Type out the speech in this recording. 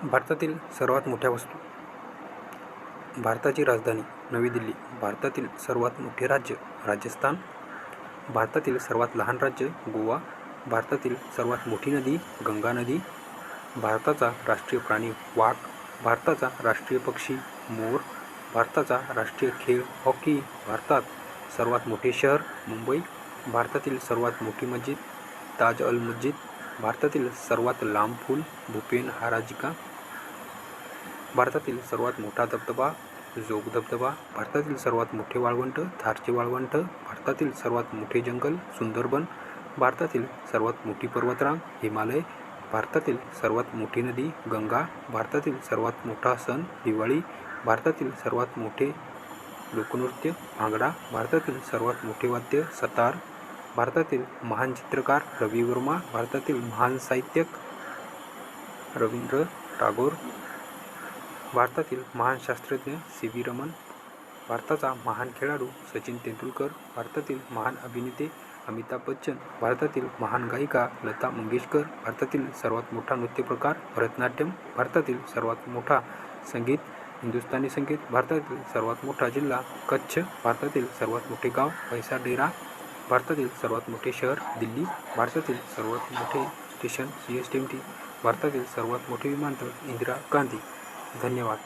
भारतातील सर्वात मोठ्या वस्तू. भारताची राजधानी नवी दिल्ली. भारतातील सर्वात मोठे राज्य राजस्थान. भारतातील सर्वात लहान राज्य गोवा. भारतातील सर्वात मोठी नदी गंगा नदी. भारताचा राष्ट्रीय प्राणी वाघ. भारताचा राष्ट्रीय पक्षी मोर. भारताचा राष्ट्रीय खेळ हॉकी. भारतात सर्वात मोठे शहर मुंबई. भारतातील सर्वात मोठी मस्जिद ताज अल मस्जिद. भारतातील सर्वात लांब पूल भूपेन हजारिका. भारतातील सर्वात मोठा धबधबा जोग धबधबा. भारतातील सर्वात मोठे वाळवंट थारचे वाळवंट. भारतातील सर्वात मोठे जंगल सुंदरबन. भारतातील सर्वात मोठी पर्वतरांग हिमालय. भारतातील सर्वात मोठी नदी गंगा. भारतातील सर्वात मोठा सण दिवाळी. भारतातील सर्वात मोठे लोकनृत्य भांगडा. भारतातील सर्वात मोठे वाद्य सतार. भारतातील महान चित्रकार रवी वर्मा. भारतातील महान साहित्यिक रवींद्र टागोर. भारतातील महान शास्त्रज्ञ सी.व्ही. रमन. भारताचा महान खेळाडू सचिन तेंडुलकर. भारतातील महान अभिनेते अमिताभ बच्चन. भारतातील महान गायिका लता मंगेशकर. भारतातील सर्वात मोठा नृत्यप्रकार भरतनाट्यम. भारतातील सर्वात मोठा संगीत हिंदुस्थानी संगीत. भारतातील सर्वात मोठा जिल्हा कच्छ. भारतातील सर्वात मोठे गाव वैसाडेरा. भारतातील सर्वात मोठे शहर दिल्ली. भारतातील सर्वात मोठे स्टेशन CSTMT. भारतातील सर्वात मोठे विमानतळ इंदिरा गांधी. धन्यवाद.